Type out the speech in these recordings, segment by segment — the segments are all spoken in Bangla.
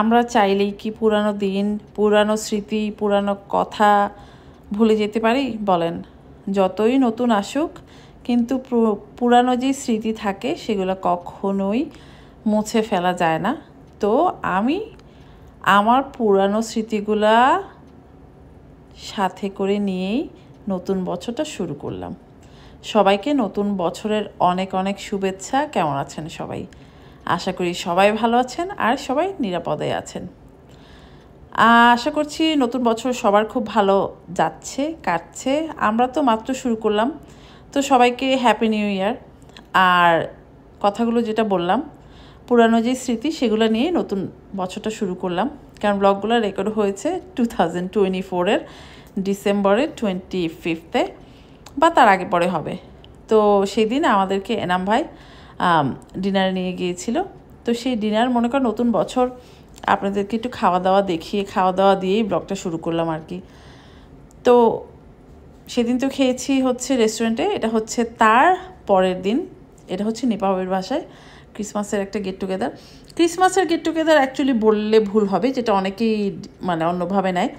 আমরা চাইলেই কি পুরানো দিন, পুরানো স্মৃতি, পুরানো কথা ভুলে যেতে পারি বলেন? যতই নতুন আসুক, কিন্তু পুরানো যে স্মৃতি থাকে সেগুলো কখনোই মুছে ফেলা যায় না। তো আমি আমার পুরানো স্মৃতিগুলা সাথে করে নিয়েই নতুন বছরটা শুরু করলাম। সবাইকে নতুন বছরের অনেক অনেক শুভেচ্ছা। কেমন আছেন সবাই? আশা করি সবাই ভালো আছেন আর সবাই নিরাপদে আছেন। আশা করছি নতুন বছর সবার খুব ভালো যাচ্ছে, কাটছে। আমরা তো মাত্র শুরু করলাম, তো সবাইকে হ্যাপি নিউ ইয়ার। আর কথাগুলো যেটা বললাম, পুরানো যে স্মৃতি সেগুলো নিয়ে নতুন বছরটা শুরু করলাম। কারণ ব্লগগুলো রেকর্ড হয়েছে 2024-এর ডিসেম্বরের 25-এ বা তার আগে পরে হবে। তো সেই দিন আমাদেরকে এনাম ভাই ডিনারে নিয়ে গিয়েছিল। তো সেই ডিনার মনে কর নতুন বছর আপনাদেরকে একটু খাওয়া দাওয়া দেখিয়ে, খাওয়া দাওয়া দিয়েই ব্লগটা শুরু করলাম আর কি। তো সেদিন তো খেয়েছি হচ্ছে রেস্টুরেন্টে। এটা হচ্ছে তার পরের দিন, এটা হচ্ছে নিপাবের বাসায় ক্রিসমাসের একটা গেট টুগেদার। ক্রিসমাসের গেট টুগেদার অ্যাকচুয়ালি বললে ভুল হবে, যেটা অনেকেই মানে অন্যভাবে নেয়।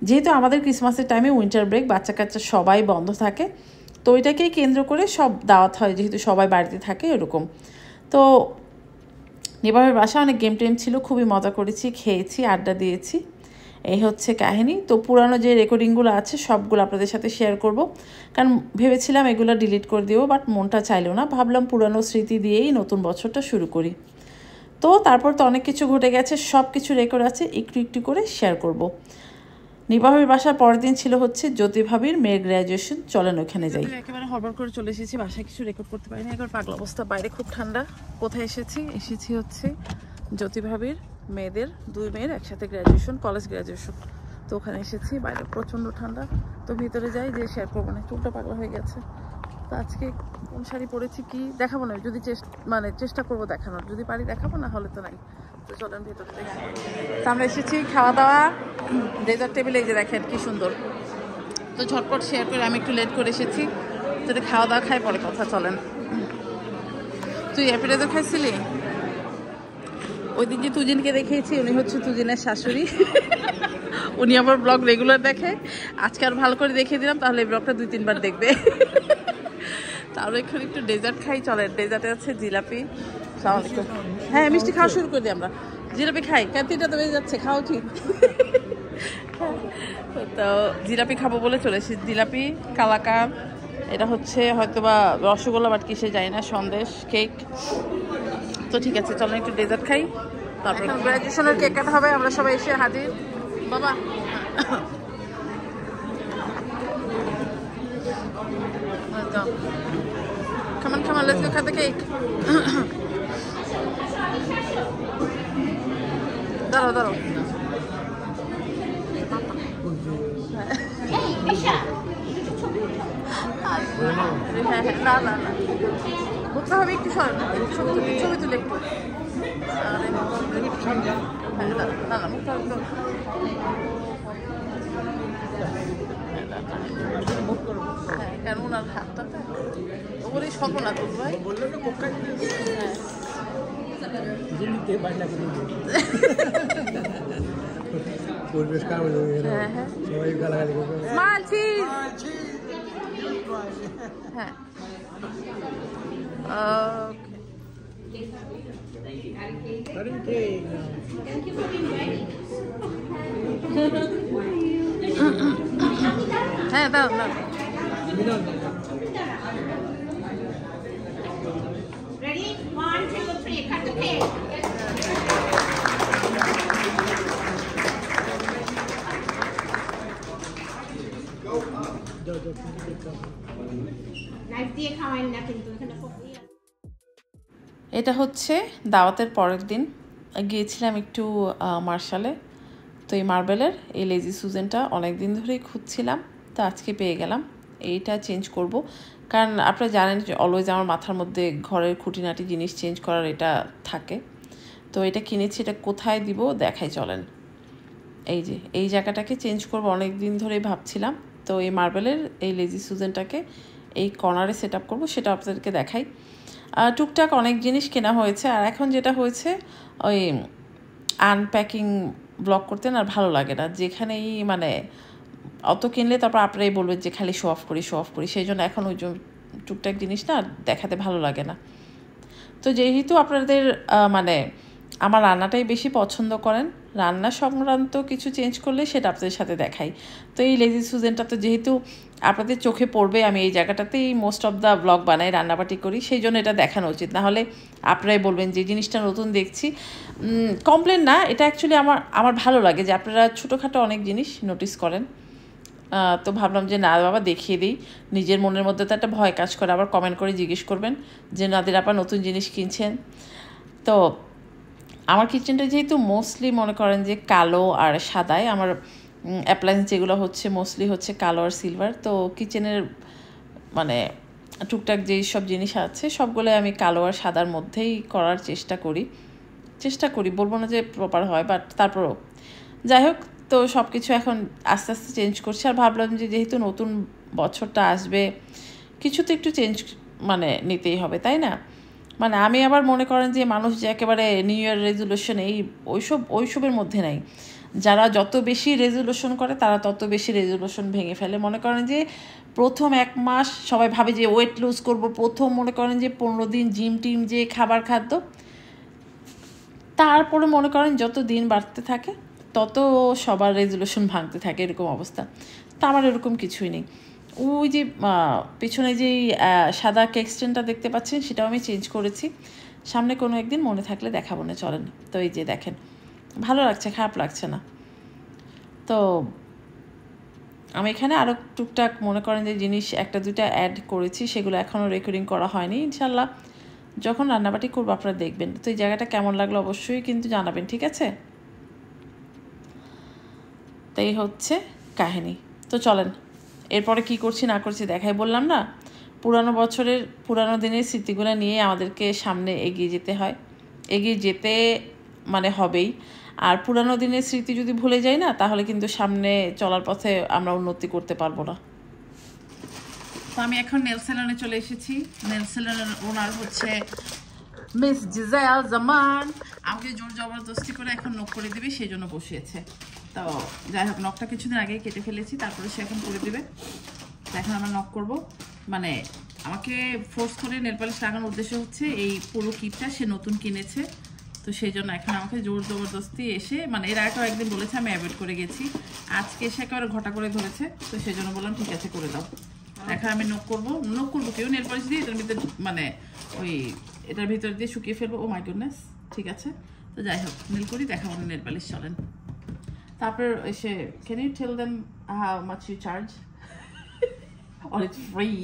যেহেতু আমাদের ক্রিসমাসের টাইমে উইন্টার ব্রেক, বাচ্চা কাচ্চা সবাই বন্ধ থাকে, তো ওইটাকেই কেন্দ্র করে সব দাওয়াত হয়, যেহেতু সবাই বাড়িতে থাকে এরকম। তো নিপাবের বাসায় অনেক গেম টেম ছিল, খুবই মজা করেছি, খেয়েছি, আড্ডা দিয়েছি। এই হচ্ছে কাহিনী। তো পুরানো যে রেকর্ডিংগুলো আছে সবগুলো আপনাদের সাথে শেয়ার করব, কারণ ভেবেছিলাম এগুলো ডিলিট করে দেবো, বাট মনটা চাইলো না। ভাবলাম পুরানো স্মৃতি দিয়েই নতুন বছরটা শুরু করি। তো তারপর তো অনেক কিছু ঘটে গেছে, সব কিছু রেকর্ড আছে, একটু একটু করে শেয়ার করব। নিপাহের বাসার পরের দিন ছিল হচ্ছে জ্যোতি ভাবির মেয়ের গ্র্যাজুয়েশন। চলেন ওখানে যাই। একেবারে হড়বড় করে চলে এসেছি, বাসায় কিছু রেকর্ড করতে পারিনি, একবার পাগলা অবস্থা। বাইরে খুব ঠান্ডা। কোথায় এসেছি হচ্ছে জ্যোতি ভাবির মেয়েদের, দুই মেয়ের একসাথে গ্র্যাজুয়েশন, কলেজ গ্র্যাজুয়েশন। তো ওখানে এসেছি, বাইরে প্রচণ্ড ঠান্ডা। তো ভিতরে যাই, যে শেয়ার করবো না, চুলটা পাগলা হয়ে গেছে। তো আজকে কোন শাড়ি পরেছি কি দেখাবো না, যদি চেষ্টা করবো দেখানোর, যদি পারি দেখাবো, না হলে তো নাই। তো চলেন ভেতরে দেখি। তো আমরা এসেছি খাওয়া দাওয়া, ডেজার্ট টেবিলে, এই যে দেখেন কি সুন্দর। তো ঝটপট শেয়ার করে, আমি একটু লেট করে এসেছি, যদি খাওয়া দাওয়া খাই পরে কথা। চলেন। তুই অ্যাপিটাইজার খাইছিলি? ওই দিন যে তুজিনকে দেখিয়েছি, উনি হচ্ছে তুজিনের শাশুড়ি। উনি আমার ব্লগ রেগুলার দেখে, আজকে আর ভালো করে দেখিয়ে দিলাম, তাহলে এই ব্লগটা 2-3 বার দেখবে। তাহলে এখানে একটু ডেজার্ট খাই। চলেন, ডেজার্টে আছে জিলাপি। হ্যাঁ, মিষ্টি খাওয়া শুরু করে দিই আমরা। জিলাপি খাই, কেন 3টা তো বেজে যাচ্ছে, খাওয়া ঠিক। তো জিলাপি খাবো বলে চলে এসেছি। জিলাপি, কালাকান, এটা হচ্ছে হয়তোবা রসগোল্লা, বাট কিসে যায় না, সন্দেশ, কেক। তো ঠিক আছে, চলেন একটু ডেজার্ট খাই, তারপর গ্র্যাজুয়েশনের কেক কাটা হবে। আমরা সবাই এসে হাজির। বাবা come on, let's go cut the cake. দাঁড়াও। না বুঝতে হবে, একটু ছবি তুলে একটু। না মুখটা কেন ওনার হাতটা ওগুলোই সকল না তোর ভাই পরিবেশ খারাপ হয়ে যাবে, সবাই গালাগালি করবে। হ্যাঁ, হ্যাঁ দাও। Ready? 1, 2, 3, cut the cake. Knife দিয়ে খাওয়াই না কিন্তু এখানে পড়ি। এটা হচ্ছে দাওয়াতের পরের দিন গিয়েছিলাম একটু মার্শালে। তো এই মার্বেলের এই লেজি সুজেনটা অনেক দিন ধরেই খুঁজছিলাম, তো আজকে পেয়ে গেলাম। এইটা চেঞ্জ করব, কারণ আপনারা জানেন যে অলওয়েজ আমার মাথার মধ্যে ঘরের খুঁটিনাটি জিনিস চেঞ্জ করার এটা থাকে। তো এটা কিনেছি, এটা কোথায় দিব দেখাই, চলেন। এই যে এই জায়গাটাকে চেঞ্জ করব, অনেক দিন ধরেই ভাবছিলাম। তো এই মার্বেলের এই লেজি সুজেনটাকে এই কর্নারে সেট আপ করবো, সেটা আপনাদেরকে দেখাই। টুকটাক অনেক জিনিস কেনা হয়েছে। আর এখন যেটা হয়েছে, ওই আনপ্যাকিং ব্লগ করতে না ভালো লাগে না, যেখানেই মানে অত কিনলে তারপর আপনারাই বলবেন যে খালি শো অফ করি, সেই জন্য এখন ওই টুকটাক জিনিস না দেখাতে ভালো লাগে না। তো যেহেতু আপনাদের মানে আমার রান্নাটাই বেশি পছন্দ করেন, রান্না সংক্রান্ত কিছু চেঞ্জ করলে সেটা আপনাদের সাথে দেখাই। তো এই লেজি সুজেনটা তো যেহেতু আপনাদের চোখে পড়বে, আমি এই জায়গাটাতেই মোস্ট অফ দ্য ব্লগ বানাই, রান্নাবাটি করি, সেই জন্য এটা দেখানো উচিত। নাহলে আপনারাই বলবেন যে জিনিসটা নতুন দেখছি। কমপ্লেন না, এটা অ্যাকচুয়ালি আমার ভালো লাগে যে আপনারা ছোটোখাটো অনেক জিনিস নোটিস করেন। তো ভাবলাম যে না বাবা দেখিয়ে দিই, নিজের মনের মধ্যে তো একটা ভয় কাজ করে, আবার কমেন্ট করে জিজ্ঞেস করবেন যে নাদির আপা নতুন জিনিস কিনছেন। তো আমার কিচেনটা যেহেতু মোস্টলি মনে করেন যে কালো আর সাদায়, আমার অ্যাপ্লায়েন্স যেগুলো হচ্ছে মোস্টলি হচ্ছে কালো আর সিলভার। তো কিচেনের মানে টুকটাক যেই সব জিনিস আছে সবগুলো আমি কালো আর সাদার মধ্যেই করার চেষ্টা করি, বলবো না যে প্রপার হয়, বাট তারপরও যাই হোক। তো সব কিছু এখন আস্তে আস্তে চেঞ্জ করছি, আর ভাবলাম যে যেহেতু নতুন বছরটা আসবে, কিছু তো একটু চেঞ্জ মানে নিতেই হবে, তাই না? মানে আমি আবার মনে করেন যে মানুষ যে একেবারে নিউ ইয়ার রেজুলেশন ওইসবের মধ্যে নাই। যারা যত বেশি রেজুলেশন করে তারা তত বেশি রেজুলেশন ভেঙে ফেলে। মনে করেন যে প্রথম 1 মাস সবাই ভাবে যে ওয়েট লুজ করব, প্রথম মনে করেন যে 15 দিন জিম টিম যে খাদ্য, তারপরে মনে করেন যত দিন বাড়তে থাকে তত সবার রেজুলেশন ভাঙতে থাকে, এরকম অবস্থা। তা আমার এরকম কিছুই নেই। ওই যে পিছনে যেই সাদা কেক স্ট্যান্ডটা দেখতে পাচ্ছেন সেটাও আমি চেঞ্জ করেছি, সামনে কোনো একদিন মনে থাকলে দেখাবো না, চলেন। তো এই যে দেখেন, ভালো লাগছে, খারাপ লাগছে না। তো আমি এখানে আরও টুকটাক মনে করেন যে জিনিস 1-2টা অ্যাড করেছি, সেগুলো এখনও রেকর্ডিং করা হয়নি। ইনশাল্লাহ যখন রান্নাবাটি করবো আপনারা দেখবেন। তো এই জায়গাটা কেমন লাগলো অবশ্যই কিন্তু জানাবেন, ঠিক আছে? তাই হচ্ছে কাহিনী। তো চলেন এরপরে কি করছি না করছি দেখাই। বললাম না, পুরানো দিনের স্মৃতিগুলো নিয়ে আমাদেরকে সামনে এগিয়ে যেতে হয়, এগিয়ে যেতে মানে হবেই। আর পুরানো দিনের স্মৃতি যদি ভুলে যাই না, তাহলে কিন্তু সামনে চলার পথে আমরা উন্নতি করতে পারবো না। তো আমি এখন নেল সেলনে চলে এসেছি। নেল সেলনের ওনার হচ্ছে মিস জিজাইল জামান। আমাকে জোর জবরদস্তি করে এখন নক করে দিবে, সেই জন্য বসিয়েছে। তো যাই হোক, নকটা কিছুদিন আগেই কেটে ফেলেছি, তারপরে সে এখন করে দিবে। এখন আমরা নক করব, মানে আমাকে ফোর্স করে নেল পালিশ লাগানোর উদ্দেশ্য হচ্ছে এই পুরো কিটটা সে নতুন কিনেছে, তো সেই জন্য এখন আমাকে জোর জবরদস্তি এসে, মানে এর আগেও একদিন বলেছে, আমি অ্যাভয়েড করে গেছি, আজকে এসে একেবারে ঘটা করে ধরেছে, তো সেই জন্য বললাম ঠিক আছে করে দাও। এখন আমি নক করবো কেউ নেল পালিশ দিয়ে এটার ভিতরে, মানে ওই এটার ভিতর দিয়ে শুকিয়ে ফেলবো। ও মাই গুডনেস, ঠিক আছে। তো যাই হোক, নেল করি, দেখাবো না নেল পালিশ, চলেন। তারপর এসে, can you tell them how much you charge? Or it's free?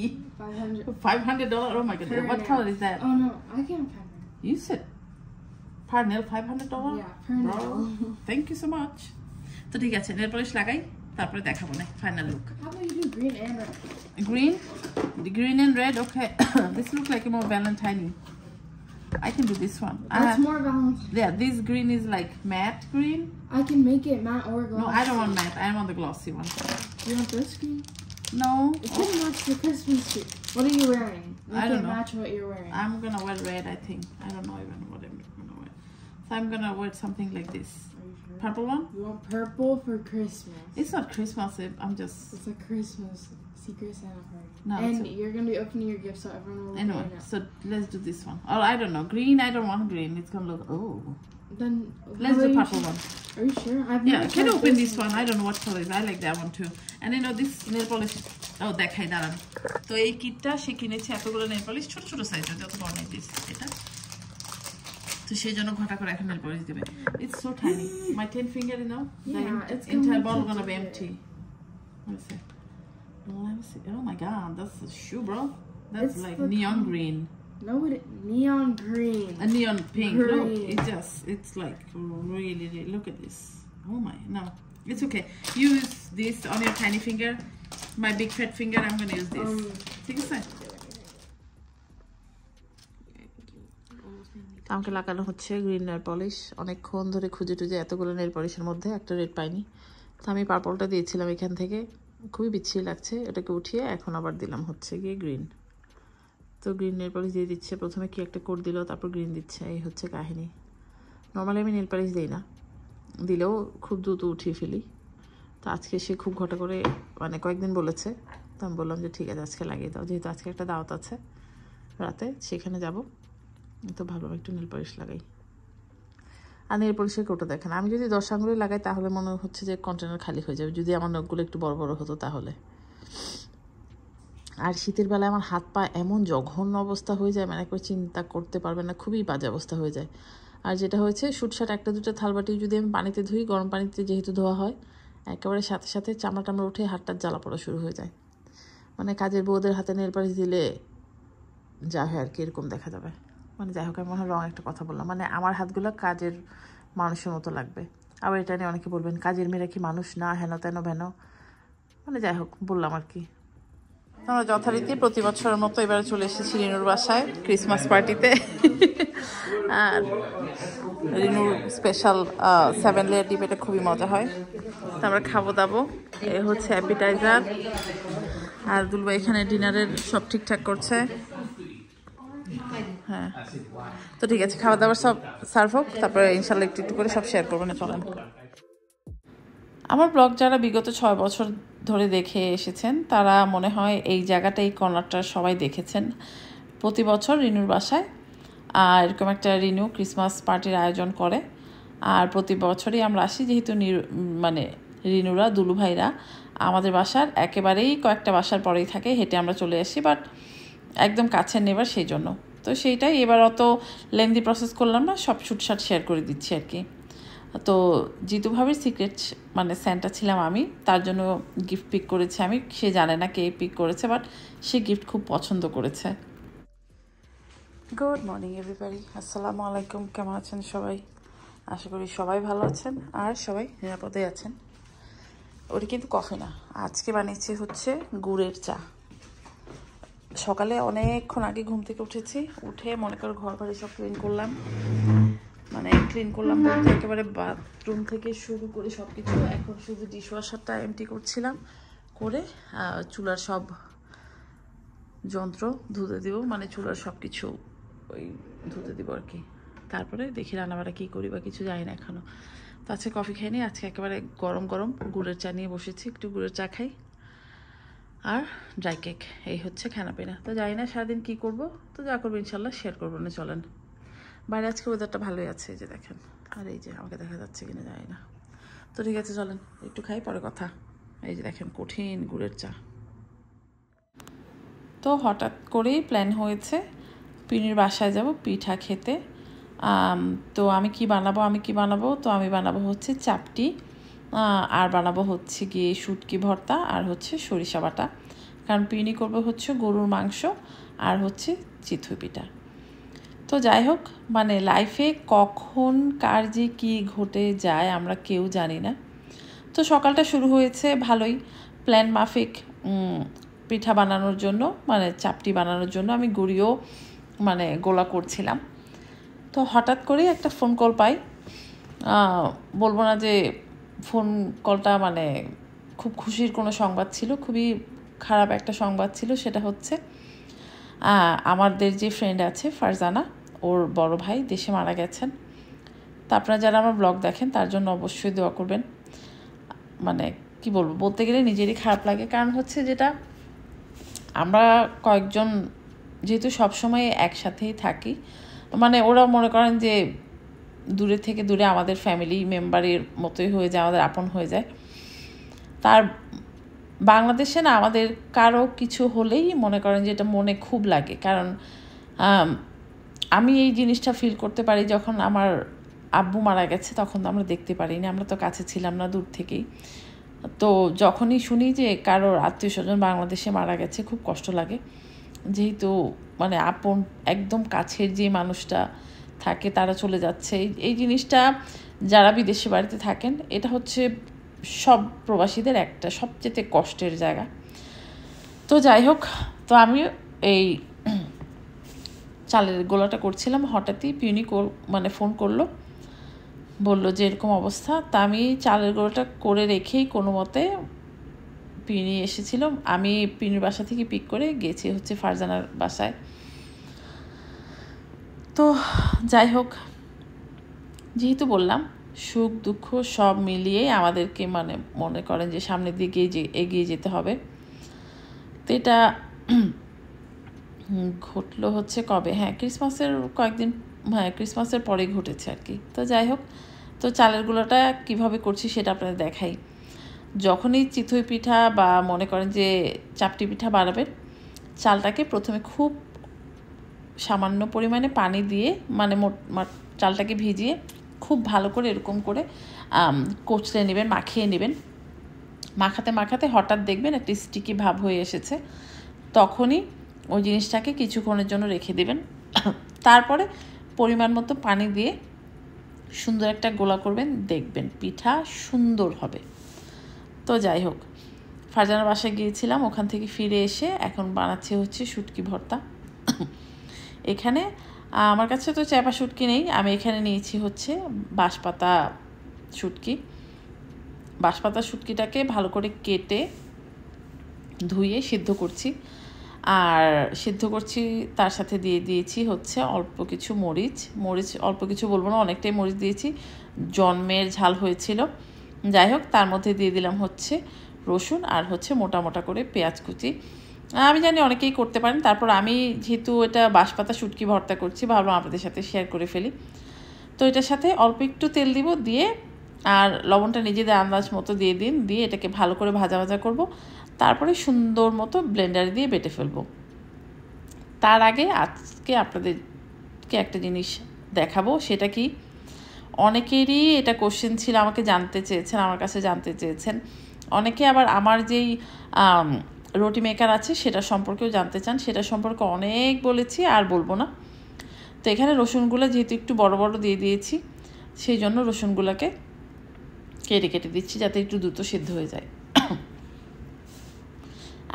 $500. Oh my goodness. What color is that? Oh no, I can't find it. You said per nail $500? Yeah, per nail. Thank you so much. তো ঠিক আছে, নেল পলিশ লাগাই, তারপরে দেখাবো না final look. How about you do green and red? Green and red. Okay. This looks like a more Valentine. I can do this one. That's more Valentine. Yeah, this green is like matte green. I can make it matte or glossy. No, I don't want matte. I want the glossy one. You want this green? No. It can match the Christmas tree. What are you wearing? I don't know. Match what you're wearing. I'm gonna wear red, I think. I don't know even what I'm gonna wear. So I'm gonna wear something like this. Are you sure? Purple one? You want purple for Christmas. It's not Christmas. I'm just. It's a Christmas secret Santa party. No, and you're gonna be opening your gifts so everyone will look Anyway, at it. so let's do this one. Or I don't know. Green, I don't want green. It's gonna look. Oh. Then Let's how do about purple you one. Are you sure? I've Yeah, never can you tried open this one? I don't know what color it is. I like that one too. And you know this nail polish. Oh, দেখাই দাঁড়ান। তো এই কিটটা সে কিনেছে এতগুলো নেল পলিশ, ছোট ছোট সাইজের, যত বড় নেই দিস এটা। তো সেই জন্য ঘটা করে এখন নেল পলিশ দিবে। It's so tiny. My 10 finger, you know, Yeah, the it's entire gonna bottle be gonna be good. empty. Let me see. Let me see. Oh my God, that's a shoe, bro. That's It's like the neon color. green. No, neon green. A neon pink. Green. Look, it's like really, look at this. Oh my, no, it's okay. Use this on your tiny finger. My big fat finger, I'm gonna use this. Take a side. আমাকে লাগানো হচ্ছে গ্রিন নেল পলিশ। অনেকক্ষণ ধরে খুঁজে টুজে এতগুলো নেল পলিশের মধ্যে একটা রেড পাইনি, তো আমি পার্পলটা দিয়েছিলাম এখান থেকে, খুবই বিচ্ছিরি লাগছে, এটাকে উঠিয়ে এখন আবার দিলাম হচ্ছে গিয়ে গ্রিন। তো গ্রিন নেল পলিশ দিয়ে দিচ্ছে, প্রথমে কি একটা কোড দিল, তারপর গ্রিন দিচ্ছে, এই হচ্ছে কাহিনী। নর্মালি আমি নেল পলিশ দিই না, দিলেও খুব দ্রুত উঠিয়ে ফেলি। তো আজকে সে খুব ঘটা করে মানে কয়েকদিন বলেছে, তো আমি বললাম যে ঠিক আছে আজকে লাগিয়ে দাও, যেহেতু আজকে একটা দাওয়াত আছে রাতে, সেখানে যাব, তো ভাবলাম একটু নীল পলিশ লাগাই। আর নীল পলিশের কোটা দেখেন, আমি যদি 10 আঙ্গুলে লাগাই তাহলে মনে হচ্ছে যে কন্টেনার খালি হয়ে যাবে, যদি আমার নখগুলো একটু বড় বড় হতো তাহলে। আর শীতের বেলায় আমার হাত পা এমন জঘন্য অবস্থা হয়ে যায়, মানে একবার চিন্তা করতে পারবেন না, খুবই বাজে অবস্থা হয়ে যায়। আর যেটা হয়েছে, শুটশাট একটা দুটো থালবাটি যদি আমি পানিতে ধুই, গরম পানিতে যেহেতু ধোয়া হয়, একেবারে সাথে সাথে চামড়া টামড়া উঠে হাতটার জ্বালা পড়া শুরু হয়ে যায়। মানে কাজের বউদের হাতে নেল পালিশ দিলে যা হয় আর কি এরকম দেখা যাবে। মানে যাই হোক, আমি মনে হয় রং একটা কথা বললাম, মানে আমার হাতগুলো কাজের মানুষের মতো লাগবে। আবার এটা নিয়ে অনেকে বলবেন কাজের মেয়েরা কি মানুষ না, হেন তেন ভেন, মানে যাই হোক বললাম আর কি। আমরা যথারীতি প্রতি বছরের মতো এবারে চলে এসেছি রিনুর বাসায় ক্রিসমাস পার্টিতে। আর রিনুর স্পেশাল 7 লেয়ার ডিপ, এটা খুবই মজা হয়। তো আমরা খাবো দাবো, এ হচ্ছে অ্যাপিটাইজার। আর দুলভাই এখানে ডিনারের সব ঠিকঠাক করছে। হ্যাঁ, তো ঠিক আছে, খাওয়া দাওয়ার সব সার্ভ হোক, তারপরে ইনশাল্লাহ একটু একটু করে সব শেয়ার করবো না, চলেন। আমার ব্লগ যারা বিগত 6 বছর ধরে দেখে এসেছেন তারা মনে হয় এই জায়গাটা, এই কর্নারটা সবাই দেখেছেন। প্রতি বছর রিনুর বাসায় এরকম একটা রিনু ক্রিসমাস পার্টির আয়োজন করে। আর প্রতি বছরই আমরা আসি, যেহেতু মানে রিনুরা দুলু ভাইরা আমাদের বাসার একেবারেই কয়েকটা বাসার পরেই থাকে, হেঁটে আমরা চলে আসি, বাট একদম কাছের নেবার, সেই জন্য। তো সেইটাই এবার অত লেন্দি প্রসেস করলাম না, সব শুটশাট শেয়ার করে দিচ্ছি আর কি। তো জিতু ভাবির সিক্রেট মানে স্যান্টা ছিলাম আমি, তার জন্য গিফট পিক করেছি আমি, সে জানে না কে পিক করেছে, বাট সে গিফট খুব পছন্দ করেছে। গুড মর্নিং এভরিবডি, আসসালামু আলাইকুম। কেমন আছেন সবাই? আশা করি সবাই ভালো আছেন আর সবাই নিরাপদে আছেন। ওটা কিন্তু কফি না, আজকে বানিয়েছি হচ্ছে গুড়ের চা। সকালে অনেকক্ষণ আগে ঘুম থেকে উঠেছি, উঠে মনে করো ঘর বাড়ি সব ক্লিন করলাম, মানে ক্লিন করলাম বলতে একেবারে বাথরুম থেকে শুরু করে সব কিছু। এখন শুধু ডিশওয়াশারটা এমটি করছিলাম, করে চুলার সব যন্ত্র ধুতে দিব, মানে চুলার সব কিছু ওই ধুতে দিব আর কি। তারপরে দেখি রান্নাবাড়া কী করি বা কিছু জানি না এখনও। তো আজকে কফি খাইনি, আজকে একেবারে গরম গরম গুড়ের চা নিয়ে বসেছি, একটু গুড়ের চা খাই আর ড্রাই কেক, এই হচ্ছে খানাপিনা। তো জানি না সারাদিন কী করবো, তো যা করবো ইনশাল্লাহ শেয়ার করবো না, চলেন। বাইরে আজকে ওয়েদারটা ভালোই আছে, এই যে দেখেন, আর এই যে আমাকে দেখা যাচ্ছে কিনা জানি না। তো ঠিক আছে চলেন একটু খাই, পরে কথা। এই যে দেখেন কঠিন গুড়ের চা। তো হঠাৎ করেই প্ল্যান হয়েছে পিনির বাসায় যাব পিঠা খেতে। তো আমি কি বানাবো, তো আমি বানাবো হচ্ছে চাপটি, আর বানাবো হচ্ছে গিয়ে শুটকি ভর্তা, আর হচ্ছে সরিষা বাটা, কারণ পিনি করবো হচ্ছে গরুর মাংস আর হচ্ছে চিতই পিঠা। তো যাই হোক, মানে লাইফে কখন কার যে কী ঘটে যায় আমরা কেউ জানি না। তো সকালটা শুরু হয়েছে ভালোই, প্ল্যান মাফিক পিঠা বানানোর জন্য, মানে চাপটি বানানোর জন্য আমি গুঁড়িও মানে গোলা করছিলাম। তো হঠাৎ করেই একটা ফোন কল পাই, বলবো না যে ফোন কলটা মানে খুব খুশির কোনো সংবাদ ছিল, খুবই খারাপ একটা সংবাদ ছিল। সেটা হচ্ছে আমাদের যে ফ্রেন্ড আছে ফারজানা, ওর বড় ভাই দেশে মারা গেছেন। তা আপনারা যারা আমার ব্লগ দেখেন তার জন্য অবশ্যই দোয়া করবেন। মানে কি বলবো, বলতে গেলে নিজেরই খারাপ লাগে, কারণ হচ্ছে যেটা আমরা কয়েকজন যেহেতু সবসময় একসাথেই থাকি, মানে ওরা মনে করেন যে দূরে থেকে দূরে আমাদের ফ্যামিলি মেম্বারের মতোই হয়ে যায়, আমাদের আপন হয়ে যায়। তার বাংলাদেশে না আমাদের কারো কিছু হলেই মনে করেন যে এটা মনে খুব লাগে, কারণ আমি এই জিনিসটা ফিল করতে পারি যখন আমার আব্বু মারা গেছে, তখন তো আমরা দেখতে পারিনি, আমরা তো কাছে ছিলাম না, দূর থেকেই। তো যখনই শুনি যে কারোর আত্মীয় স্বজন বাংলাদেশে মারা গেছে খুব কষ্ট লাগে, যেহেতু মানে আপন একদম কাছের যে মানুষটা থাকে তারা চলে যাচ্ছে। এই জিনিসটা যারা বিদেশে বাড়িতে থাকেন, এটা হচ্ছে সব প্রবাসীদের একটা সবচেয়ে কষ্টের জায়গা। তো যাই হোক, তো আমি এই চালের গোলাটা করছিলাম, হঠাৎই পিউনি মানে ফোন করলো, বললো যে এরকম অবস্থা। তা আমি চালের গোলাটা করে রেখেই কোনো মতে পিউনি এসেছিল, আমি পিউনির বাসা থেকে পিক করে গেছি হচ্ছে ফারজানার বাসায়। তো যাই হোক, যেহেতু বললাম সুখ দুঃখ সব মিলিয়ে আমাদেরকে মানে মনে করেন যে সামনের দিকে এগিয়ে যেতে হবে। তো এটা ঘটলো হচ্ছে কবে, হ্যাঁ ক্রিসমাসের কয়েকদিন, হ্যাঁ ক্রিসমাসের পরেই ঘটেছে আর কি। তো যাই হোক, তো চালের গুঁড়োটা কীভাবে করছি সেটা আপনাদের দেখাই। যখনই চিতই পিঠা বা মনে করেন যে চাপটি পিঠা বানাবেন, চালটাকে প্রথমে খুব সামান্য পরিমাণে পানি দিয়ে মানে চালটাকে ভিজিয়ে খুব ভালো করে এরকম করে কচলে নেবেন, মাখিয়ে নেবেন। মাখাতে মাখাতে হঠাৎ দেখবেন একটা স্টিকি ভাব হয়ে এসেছে, তখনই ওই জিনিসটাকে কিছুক্ষণের জন্য রেখে দেবেন। তারপরে পরিমাণ মতো পানি দিয়ে সুন্দর একটা গোলা করবেন, দেখবেন পিঠা সুন্দর হবে। তো যাই হোক, ফারজানার বাসায় গিয়েছিলাম, ওখান থেকে ফিরে এসে এখন বানাচ্ছি হচ্ছে শুটকি ভর্তা। এখানে আমার কাছে তো চ্যাপা শুটকি নেই, আমি এখানে নিয়েছি হচ্ছে বাঁশপাতা শুটকি। বাঁশপাতা শুটকিটাকে ভালো করে কেটে ধুয়ে সিদ্ধ করছি, আর সিদ্ধ করছি তার সাথে দিয়ে দিয়েছি হচ্ছে অল্প কিছু মরিচ, অল্প কিছু বলবো না, অনেকটাই মরিচ দিয়েছি, জন্মের ঝাল হয়েছিল। যাই হোক, তার মধ্যে দিয়ে দিলাম হচ্ছে রসুন আর হচ্ছে মোটা মোটা করে পেঁয়াজ কুচি। আমি জানি অনেকেই করতে পারেন, তারপর আমি যেহেতু এটা বাঁশপাতা শুটকি ভর্তা করছি ভাবলাম আপনাদের সাথে শেয়ার করে ফেলি। তো এটার সাথে অল্প একটু তেল দিব, দিয়ে আর লবণটা নিজেদের আন্দাজ মতো দিয়ে দিন, দিয়ে এটাকে ভালো করে ভাজা ভাজা করব, তারপরে সুন্দর মতো ব্লেন্ডারে দিয়ে বেটে ফেলবো। তার আগে আজকে আপনাদেরকে একটা জিনিস দেখাবো, সেটা কি, অনেকেরই এটা কোশ্চেন ছিল, আমাকে জানতে চেয়েছেন, আমার কাছে জানতে চেয়েছেন অনেকে, আবার আমার যেই রুটি মেকার আছে সেটা সম্পর্কেও জানতে চান, সেটা সম্পর্কে অনেক বলেছি আর বলবো না। তো এখানে রসুনগুলো যেহেতু একটু বড় বড় দিয়ে দিয়েছি, সেই জন্য রসুনগুলোকে কেটে কেটে দিচ্ছি যাতে একটু দ্রুত সিদ্ধ হয়ে যায়।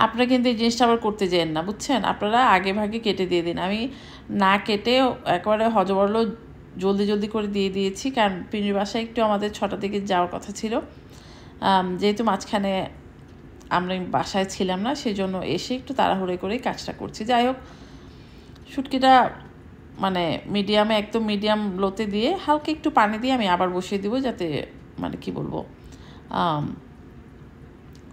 আপনারা কিন্তু এই জিনিসটা আবার করতে যেন না, বুঝছেন, আপনারা আগে ভাগে কেটে দিয়ে দিন। আমি না কেটে একেবারে হজবরল জলদি জলদি করে দিয়ে দিয়েছি, কারণ পিনির বাসায় একটু আমাদের 6টার দিকে যাওয়ার কথা ছিল, যেহেতু মাঝখানে আমরা বাসায় ছিলাম না, সেই জন্য এসে একটু তাড়াহুড়ো করেই কাজটা করছি। যাই হোক, শুটকিটা মানে মিডিয়ামে, একদম মিডিয়াম লোতে দিয়ে হালকা একটু পানি দিয়ে আমি আবার বসিয়ে দিব, যাতে মানে কি বলবো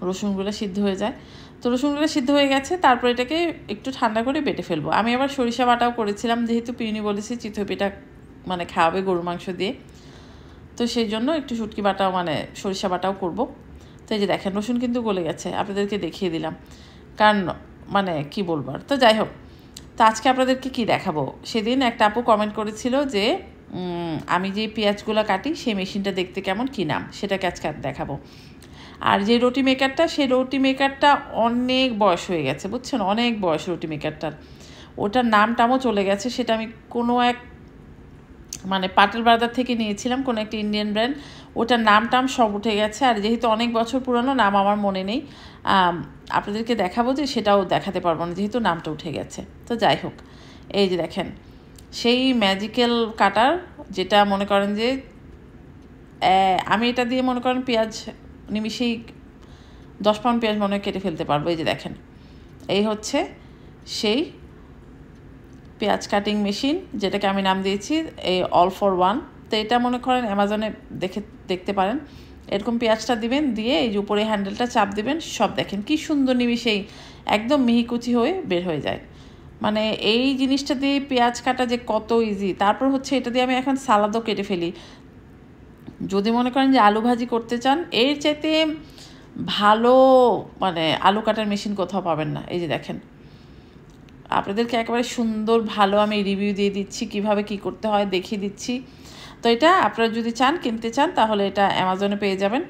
রসুনগুলো সিদ্ধ হয়ে যায়। তো রসুনগুলো সিদ্ধ হয়ে গেছে, তারপর এটাকে একটু ঠান্ডা করে বেটে ফেলবো। আমি আবার সরিষা বাটাও করেছিলাম, যেহেতু পিউনি বলেছি চিতই পিঠা মানে খাওয়াবে গরুর মাংস দিয়ে, তো সেই জন্য একটু শুটকি বাটাও মানে সরিষা বাটাও করব। তো এই যে দেখেন রসুন কিন্তু গলে গেছে, আপনাদেরকে দেখিয়ে দিলাম, কারণ মানে কি বলবার। তো যাই হোক, তো আজকে আপনাদেরকে কি দেখাবো, সেদিন একটা আপু কমেন্ট করেছিল যে আমি যে পেঁয়াজগুলো কাটি সেই মেশিনটা দেখতে কেমন, কী নাম, সেটাকে আজকে দেখাবো। আর যে রুটি মেকারটা, সেই রুটি মেকারটা অনেক বয়স হয়ে গেছে, বুঝছেন, অনেক বয়স রুটি মেকারটার, ওটার নামটামও চলে গেছে। সেটা আমি কোনো এক মানে পাটেল বাজার থেকে নিয়েছিলাম, কোনো একটা ইন্ডিয়ান ব্র্যান্ড, ওটার নাম সব উঠে গেছে। আর যেহেতু অনেক বছর পুরানো, নাম আমার মনে নেই, আপনাদেরকে দেখাবো যে সেটাও দেখাতে পারবো না, যেহেতু নামটা উঠে গেছে। তো যাই হোক, এই যে দেখেন সেই ম্যাজিক্যাল কাটার, যেটা মনে করেন যে আমি এটা দিয়ে মনে করেন পেঁয়াজ নিমিশেই 10 পাউন্ড পেঁয়াজ মনে হয় কেটে ফেলতে পারবো। এই যে দেখেন, এই হচ্ছে সেই পেঁয়াজ কাটিং মেশিন, যেটাকে আমি নাম দিয়েছি এই অল ফর ওয়ান। তো এটা মনে করেন অ্যামাজনে দেখতে পারেন, এরকম পেঁয়াজটা দিবেন, দিয়ে এই যে উপরে হ্যান্ডেলটা চাপ দিবেন, সব দেখেন কি সুন্দর নিমিশেই একদম মিহিকুচি হয়ে বের হয়ে যায়। মানে এই জিনিসটা দিয়ে পেঁয়াজ কাটা যে কত ইজি। তারপর হচ্ছে এটা দিয়ে আমি এখন সালাদও কেটে ফেলি, যদি মনে করেন যে আলু ভাজি করতে চান, এর চাইতে ভালো মানে আলু কাটার মেশিন কোথাও পাবেন না। এই যে দেখেন, আপনাদেরকে একেবারে সুন্দর ভালো আমি রিভিউ দিয়ে দিচ্ছি, কিভাবে কি করতে হয় দেখিয়ে দিচ্ছি। তো এটা আপনারা যদি চান, কিনতে চান, তাহলে এটা অ্যামাজনে পেয়ে যাবেন,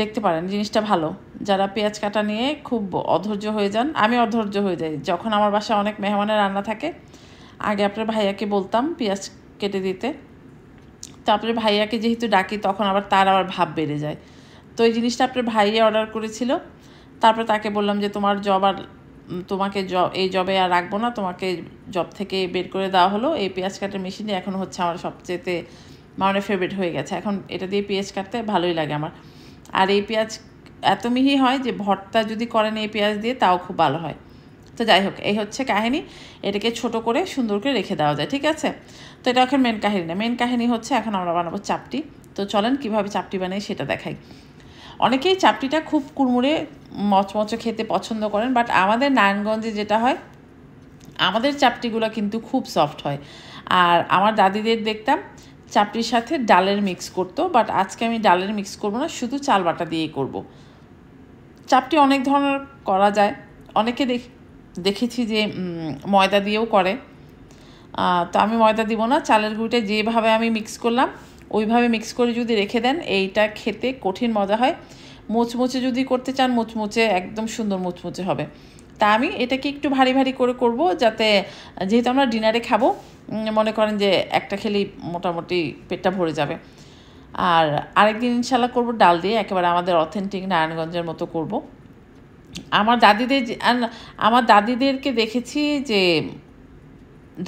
দেখতে পারেন, জিনিসটা ভালো। যারা পেঁয়াজ কাটা নিয়ে খুব অধৈর্য হয়ে যান, আমি অধৈর্য হয়ে যাই যখন আমার বাসায় অনেক মেহমানের রান্না থাকে। আগে আপনার ভাইয়াকে বলতাম পেঁয়াজ কেটে দিতে, তারপরে ভাইয়াকে যেহেতু ডাকি, তখন আবার তার আবার ভাব বেড়ে যায়। তো এই জিনিসটা আপনার ভাইয়া অর্ডার করেছিল, তারপরে তাকে বললাম যে তোমার জব আর তোমাকে এই জবে আর রাখবো না, তোমাকে জব থেকে বের করে দেওয়া হলো। এই পেঁয়াজ কাটার মেশিনটি এখন হচ্ছে আমার সবচেয়েতে মানে ফেভারিট হয়ে গেছে, এখন এটা দিয়ে পেঁয়াজ কাটতে ভালোই লাগে আমার। আর এই পেঁয়াজ এত মিহি হয় যে ভর্তা যদি করেন এই পেঁয়াজ দিয়ে, তাও খুব ভালো হয়। তো যাই হোক, এই হচ্ছে কাহিনী। এটাকে ছোট করে সুন্দর করে রেখে দেওয়া যায়, ঠিক আছে। তো এটা এখন মেন কাহিনী না, মেন কাহিনী হচ্ছে এখন আমরা বানাবো চাপটি। তো চলেন কীভাবে চাপটি বানাই সেটা দেখাই। অনেকেই চাপটিটা খুব কুড়মুড়ে মচমচে খেতে পছন্দ করেন, বাট আমাদের নারায়ণগঞ্জে যেটা হয়, আমাদের চাপটিগুলো কিন্তু খুব সফট হয়। আর আমার দাদিদের দেখতাম চাপটির সাথে ডালের মিক্স করতো, বাট আজকে আমি ডালের মিক্স করবো না, শুধু চাল বাটা দিয়েই করব। চাপটি অনেক ধরনের করা যায়, অনেকে দেখেছি যে ময়দা দিয়েও করে, তো আমি ময়দা দিব না। চালের গুঁড়িটা যেভাবে আমি মিক্স করলাম ওইভাবে মিক্স করে যদি রেখে দেন, এইটা খেতে কঠিন মজা হয়। মুচমুচে যদি করতে চান, মুচমুচে একদম সুন্দর মুচমুচে হবে। তা আমি এটাকে একটু ভারী ভারী করে করব, যাতে যেহেতু আমরা ডিনারে খাবো, মনে করেন যে একটা খেলেই মোটামুটি পেটটা ভরে যাবে। আর আরেকদিন ইনশাল্লাহ করব ডাল দিয়ে, একেবারে আমাদের অথেন্টিক নারায়ণগঞ্জের মতো করব। আমার দাদিদেরকে দেখেছি যে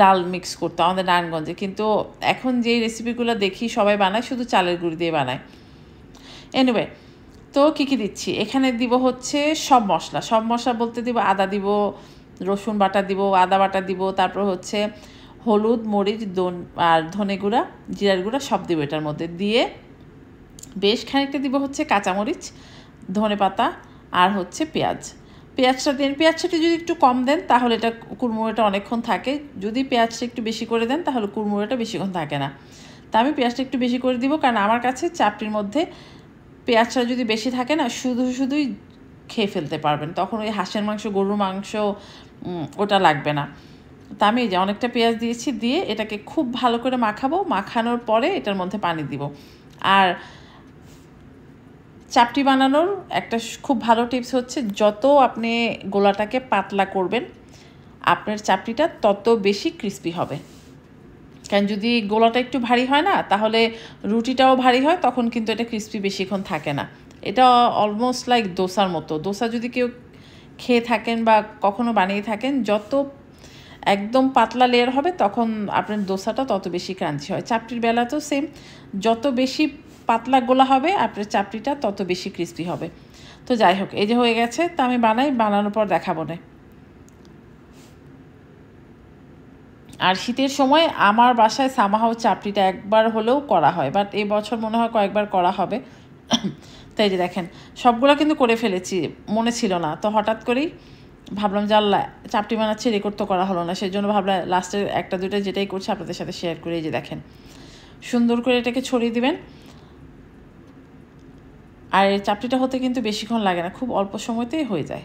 ডাল মিক্স করতো আমাদের নারায়ণগঞ্জে, কিন্তু এখন যে রেসিপিগুলো দেখি সবাই বানায় শুধু চালের গুঁড়ি দিয়ে বানায়। এনিওয়ে, তো কী কী দিচ্ছি এখানে, দিব হচ্ছে সব মশলা বলতে দিব আদা দিব, রসুন বাটা দিব, আদা বাটা দিব, তারপর হচ্ছে হলুদ, মরিচ, আর ধনে গুঁড়া, জিরার গুঁড়া সব দিব এটার মধ্যে। দিয়ে বেশ খানিকটা দিব হচ্ছে কাঁচামরিচ, ধনে পাতা, আর হচ্ছে পেঁয়াজটা দেন। পেঁয়াজটা যদি একটু কম দেন তাহলে এটা কুড়মুড়োটা অনেকক্ষণ থাকে, যদি পেঁয়াজটা একটু বেশি করে দেন তাহলে কুড়মুড়োটা বেশিক্ষণ থাকে না। তা আমি পেঁয়াজটা একটু বেশি করে দিব, কারণ আমার কাছে চাপটির মধ্যে পেঁয়াজটা যদি বেশি থাকে না, শুধুই খেয়ে ফেলতে পারবেন, তখন ওই হাঁসের মাংস, গরুর মাংস ওটা লাগবে না। তা আমি এই যে অনেকটা পেঁয়াজ দিয়েছি, দিয়ে এটাকে খুব ভালো করে মাখাবো। মাখানোর পরে এটার মধ্যে পানি দিব। আর চাপটি বানানোর একটা খুব ভালো টিপস হচ্ছে, যত আপনি গোলাটাকে পাতলা করবেন আপনার চাপটিটা তত বেশি ক্রিস্পি হবে। কারণ যদি গোলাটা একটু ভারী হয় না, তাহলে রুটিটাও ভারী হয়, তখন কিন্তু এটা ক্রিস্পি বেশিক্ষণ থাকে না। এটা অলমোস্ট লাইক দোসার মতো। দোসা যদি কেউ খেয়ে থাকেন বা কখনো বানিয়ে থাকেন, যত একদম পাতলা লেয়ার হবে তখন আপনার দোসাটা তত বেশি ক্রাঞ্চি হয়। চাপটির বেলাতেও সেম, যত বেশি পাতলা গোলা হবে আপনার চাপটিটা তত বেশি ক্রিস্পি হবে। তো যাই হোক, এই যে হয়ে গেছে, তা আমি বানানোর পর দেখাবো না। আর শীতের সময় আমার বাসায় সামাহাও চাপটিটা একবার হলেও করা হয়, বাট এই বছর মনে হয় কয়েকবার করা হবে। তাই যে দেখেন সবগুলো কিন্তু করে ফেলেছি, মনে ছিল না, তো হঠাৎ করেই ভাবলাম যে আল্লাহ চাপটি বানাচ্ছি, রেকর্ড তো করা হলো না, সেই জন্য ভাবলাম লাস্টের একটা দুইটা যেটাই করছি আপনাদের সাথে শেয়ার করে। এই যে দেখেন সুন্দর করে এটাকে ছড়িয়ে দিবেন। আর এই চাপটিটা হতে কিন্তু বেশিক্ষণ লাগে না, খুব অল্প সময়তেই হয়ে যায়।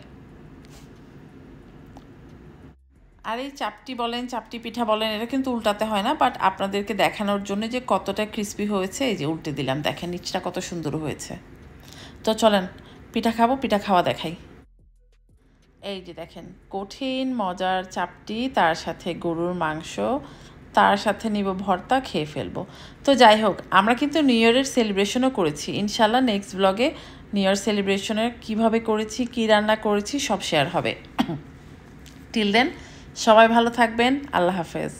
আর এই চাপটি বলেন, চাপটি পিঠা বলেন, এটা কিন্তু উল্টাতে হয় না, বাট আপনাদেরকে দেখানোর জন্য যে কতটা ক্রিস্পি হয়েছে, এই যে উল্টে দিলাম, দেখেন নিচটা কত সুন্দর হয়েছে। তো চলেন পিঠা খাবো, পিঠা খাওয়া দেখাই। এই যে দেখেন কঠিন মজার চাপটি, তার সাথে গরুর মাংস, তার সাথে নিব ভর্তা, খেয়ে ফেলবো। তো যাই হোক, আমরা কিন্তু নিউ ইয়ারের সেলিব্রেশনও করেছি। ইনশাল্লাহ নেক্সট ব্লগে নিউ ইয়ার সেলিব্রেশনের কীভাবে করেছি, কী রান্না করেছি সব শেয়ার হবে। টিল দেন সবাই ভালো থাকবেন, আল্লাহ হাফেজ।